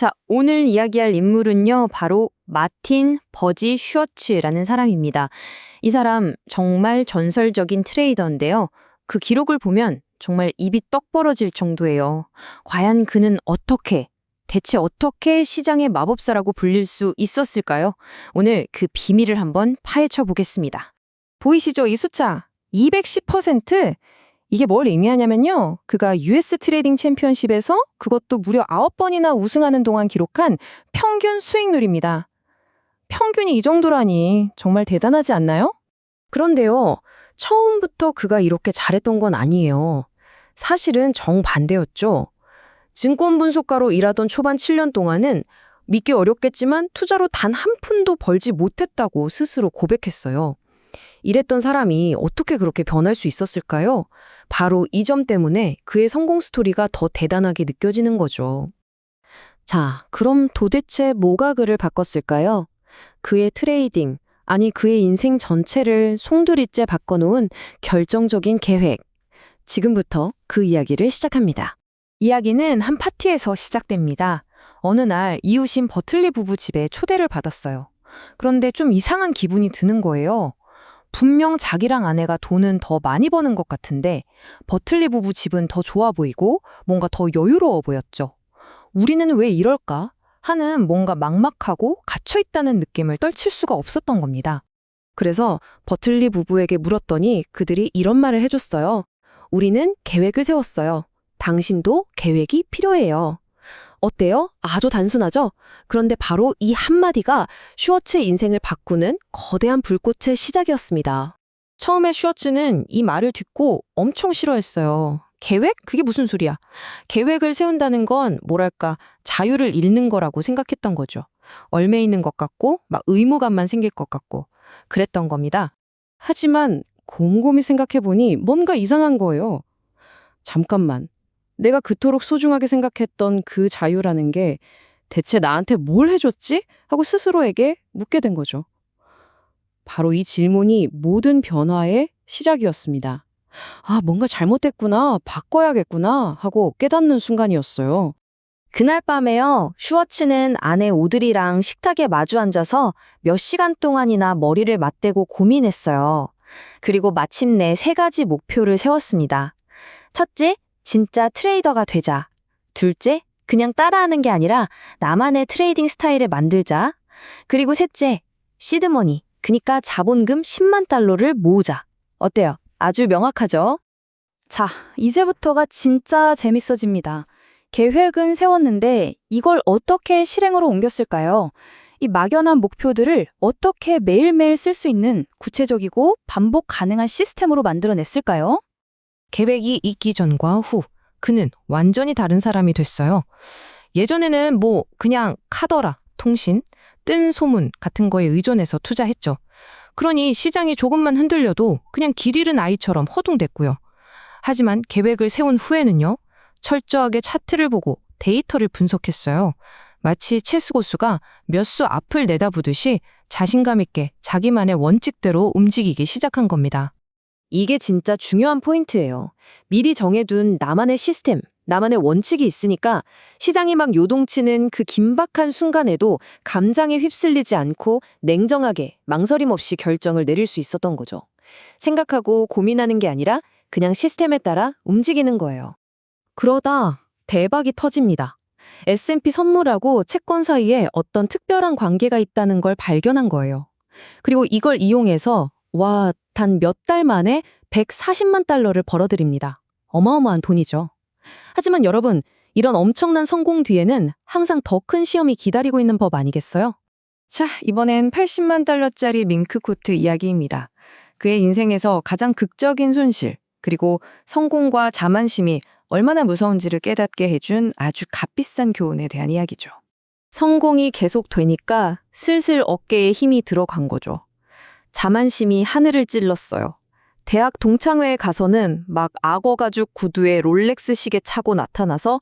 자, 오늘 이야기할 인물은요, 바로 마틴 버지 슈어츠라는 사람입니다. 이 사람 정말 전설적인 트레이더인데요. 그 기록을 보면 정말 입이 떡 벌어질 정도예요. 과연 그는 대체 어떻게 시장의 마법사라고 불릴 수 있었을까요? 오늘 그 비밀을 한번 파헤쳐 보겠습니다. 보이시죠? 이 숫자 210%? 이게 뭘 의미하냐면요. 그가 US 트레이딩 챔피언십에서 그것도 무려 9번이나 우승하는 동안 기록한 평균 수익률입니다. 평균이 이 정도라니 정말 대단하지 않나요? 그런데요, 처음부터 그가 이렇게 잘했던 건 아니에요. 사실은 정반대였죠. 증권 분석가로 일하던 초반 7년 동안은 믿기 어렵겠지만 투자로 단 한 푼도 벌지 못했다고 스스로 고백했어요. 이랬던 사람이 어떻게 그렇게 변할 수 있었을까요? 바로 이 점 때문에 그의 성공 스토리가 더 대단하게 느껴지는 거죠. 자, 그럼 도대체 뭐가 그를 바꿨을까요? 그의 트레이딩, 아니 그의 인생 전체를 송두리째 바꿔놓은 결정적인 계획. 지금부터 그 이야기를 시작합니다. 이야기는 한 파티에서 시작됩니다. 어느 날 이웃인 버틀리 부부 집에 초대를 받았어요. 그런데 좀 이상한 기분이 드는 거예요. 분명 자기랑 아내가 돈은 더 많이 버는 것 같은데 버틀리 부부 집은 더 좋아 보이고 뭔가 더 여유로워 보였죠. 우리는 왜 이럴까? 하는 뭔가 막막하고 갇혀있다는 느낌을 떨칠 수가 없었던 겁니다. 그래서 버틀리 부부에게 물었더니 그들이 이런 말을 해줬어요. 우리는 계획을 세웠어요. 당신도 계획이 필요해요. 어때요? 아주 단순하죠? 그런데 바로 이 한마디가 슈워츠의 인생을 바꾸는 거대한 불꽃의 시작이었습니다. 처음에 슈워츠는 이 말을 듣고 엄청 싫어했어요. 계획? 그게 무슨 소리야? 계획을 세운다는 건 뭐랄까 자유를 잃는 거라고 생각했던 거죠. 얽매 있는 것 같고 막 의무감만 생길 것 같고 그랬던 겁니다. 하지만 곰곰이 생각해보니 뭔가 이상한 거예요. 잠깐만. 내가 그토록 소중하게 생각했던 그 자유라는 게 대체 나한테 뭘 해줬지? 하고 스스로에게 묻게 된 거죠. 바로 이 질문이 모든 변화의 시작이었습니다. 아, 뭔가 잘못됐구나, 바꿔야겠구나 하고 깨닫는 순간이었어요. 그날 밤에요, 슈워츠는 아내 오드리랑 식탁에 마주 앉아서 몇 시간 동안이나 머리를 맞대고 고민했어요. 그리고 마침내 3가지 목표를 세웠습니다. 첫째, 진짜 트레이더가 되자. 둘째, 그냥 따라하는 게 아니라 나만의 트레이딩 스타일을 만들자. 그리고 셋째, 시드머니, 그니까 자본금 10만 달러를 모으자. 어때요? 아주 명확하죠? 자, 이제부터가 진짜 재밌어집니다. 계획은 세웠는데 이걸 어떻게 실행으로 옮겼을까요? 이 막연한 목표들을 어떻게 매일매일 쓸 수 있는 구체적이고 반복 가능한 시스템으로 만들어냈을까요? 계획이 있기 전과 후, 그는 완전히 다른 사람이 됐어요. 예전에는 그냥 카더라, 통신, 뜬 소문 같은 거에 의존해서 투자했죠. 그러니 시장이 조금만 흔들려도 그냥 길 잃은 아이처럼 허둥댔고요. 하지만 계획을 세운 후에는요, 철저하게 차트를 보고 데이터를 분석했어요. 마치 체스 고수가 몇 수 앞을 내다보듯이 자신감 있게 자기만의 원칙대로 움직이기 시작한 겁니다. 이게 진짜 중요한 포인트예요. 미리 정해둔 나만의 시스템, 나만의 원칙이 있으니까 시장이 막 요동치는 그 긴박한 순간에도 감정에 휩쓸리지 않고 냉정하게 망설임 없이 결정을 내릴 수 있었던 거죠. 생각하고 고민하는 게 아니라 그냥 시스템에 따라 움직이는 거예요. 그러다 대박이 터집니다. S&P 선물하고 채권 사이에 어떤 특별한 관계가 있다는 걸 발견한 거예요. 그리고 이걸 이용해서 단 몇 달 만에 140만 달러를 벌어들입니다. 어마어마한 돈이죠. 하지만 여러분, 이런 엄청난 성공 뒤에는 항상 더 큰 시험이 기다리고 있는 법 아니겠어요? 자, 이번엔 80만 달러짜리 밍크코트 이야기입니다. 그의 인생에서 가장 극적인 손실, 그리고 성공과 자만심이 얼마나 무서운지를 깨닫게 해준 아주 값비싼 교훈에 대한 이야기죠. 성공이 계속되니까 슬슬 어깨에 힘이 들어간 거죠. 자만심이 하늘을 찔렀어요. 대학 동창회에 가서는 막 악어 가죽 구두에 롤렉스 시계 차고 나타나서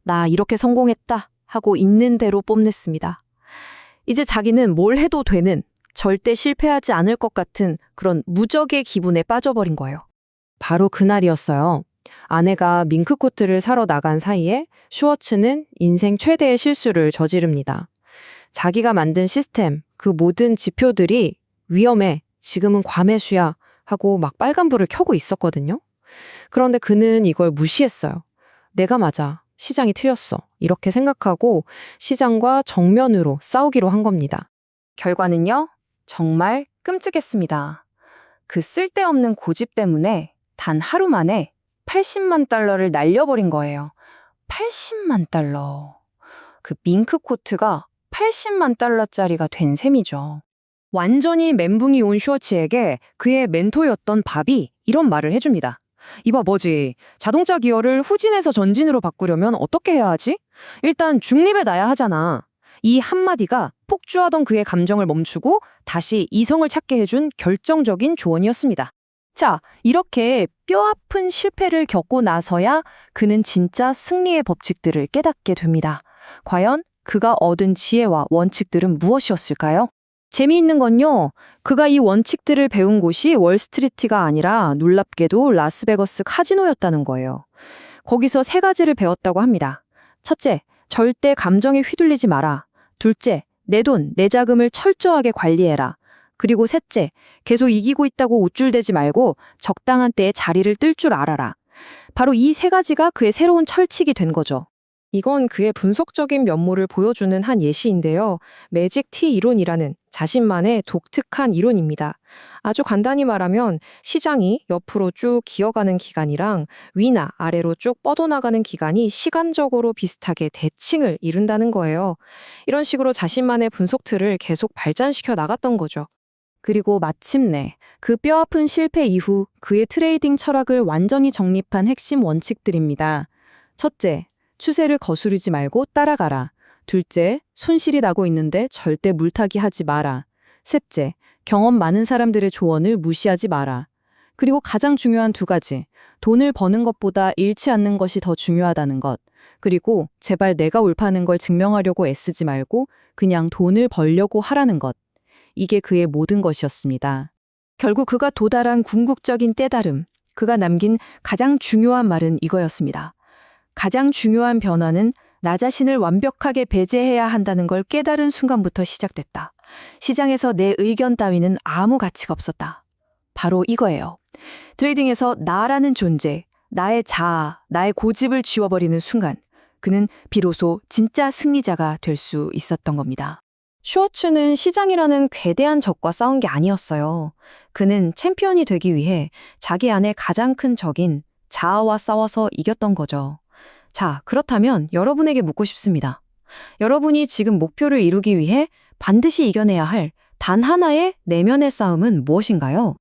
나 이렇게 성공했다 하고 있는 대로 뽐냈습니다. 이제 자기는 뭘 해도 되는, 절대 실패하지 않을 것 같은 그런 무적의 기분에 빠져버린 거예요. 바로 그날이었어요. 아내가 밍크코트를 사러 나간 사이에 슈워츠는 인생 최대의 실수를 저지릅니다. 자기가 만든 시스템, 그 모든 지표들이 위험해, 지금은 과매수야 하고 막 빨간불을 켜고 있었거든요. 그런데 그는 이걸 무시했어요. 내가 맞아, 시장이 틀렸어. 이렇게 생각하고 시장과 정면으로 싸우기로 한 겁니다. 결과는요, 정말 끔찍했습니다. 그 쓸데없는 고집 때문에 단 하루 만에 80만 달러를 날려버린 거예요. 80만 달러. 그 밍크 코트가 80만 달러짜리가 된 셈이죠. 완전히 멘붕이 온 슈워츠에게 그의 멘토였던 밥이 이런 말을 해줍니다. 이봐 뭐지? 자동차 기어를 후진에서 전진으로 바꾸려면 어떻게 해야 하지? 일단 중립에 놔야 하잖아. 이 한마디가 폭주하던 그의 감정을 멈추고 다시 이성을 찾게 해준 결정적인 조언이었습니다. 자, 이렇게 뼈아픈 실패를 겪고 나서야 그는 진짜 승리의 법칙들을 깨닫게 됩니다. 과연 그가 얻은 지혜와 원칙들은 무엇이었을까요? 재미있는 건요, 그가 이 원칙들을 배운 곳이 월스트리트가 아니라 놀랍게도 라스베거스 카지노였다는 거예요. 거기서 3가지를 배웠다고 합니다. 첫째, 절대 감정에 휘둘리지 마라. 둘째, 내 돈, 내 자금을 철저하게 관리해라. 그리고 셋째, 계속 이기고 있다고 우쭐대지 말고 적당한 때에 자리를 뜰 줄 알아라. 바로 이 3가지가 그의 새로운 철칙이 된 거죠. 이건 그의 분석적인 면모를 보여주는 한 예시인데요. 매직 T 이론이라는 자신만의 독특한 이론입니다. 아주 간단히 말하면 시장이 옆으로 쭉 기어가는 기간이랑 위나 아래로 쭉 뻗어나가는 기간이 시간적으로 비슷하게 대칭을 이룬다는 거예요. 이런 식으로 자신만의 분석 틀을 계속 발전시켜 나갔던 거죠. 그리고 마침내 그 뼈아픈 실패 이후 그의 트레이딩 철학을 완전히 정립한 핵심 원칙들입니다. 첫째, 추세를 거스르지 말고 따라가라. 둘째, 손실이 나고 있는데 절대 물타기 하지 마라. 셋째, 경험 많은 사람들의 조언을 무시하지 마라. 그리고 가장 중요한 2가지, 돈을 버는 것보다 잃지 않는 것이 더 중요하다는 것. 그리고 제발 내가 옳다는 걸 증명하려고 애쓰지 말고 그냥 돈을 벌려고 하라는 것. 이게 그의 모든 것이었습니다. 결국 그가 도달한 궁극적인 깨달음, 그가 남긴 가장 중요한 말은 이거였습니다. 가장 중요한 변화는 나 자신을 완벽하게 배제해야 한다는 걸 깨달은 순간부터 시작됐다. 시장에서 내 의견 따위는 아무 가치가 없었다. 바로 이거예요. 트레이딩에서 나라는 존재, 나의 자아, 나의 고집을 지워버리는 순간, 그는 비로소 진짜 승리자가 될 수 있었던 겁니다. 슈워츠는 시장이라는 괴대한 적과 싸운 게 아니었어요. 그는 챔피언이 되기 위해 자기 안에 가장 큰 적인 자아와 싸워서 이겼던 거죠. 자, 그렇다면 여러분에게 묻고 싶습니다. 여러분이 지금 목표를 이루기 위해 반드시 이겨내야 할 단 하나의 내면의 싸움은 무엇인가요?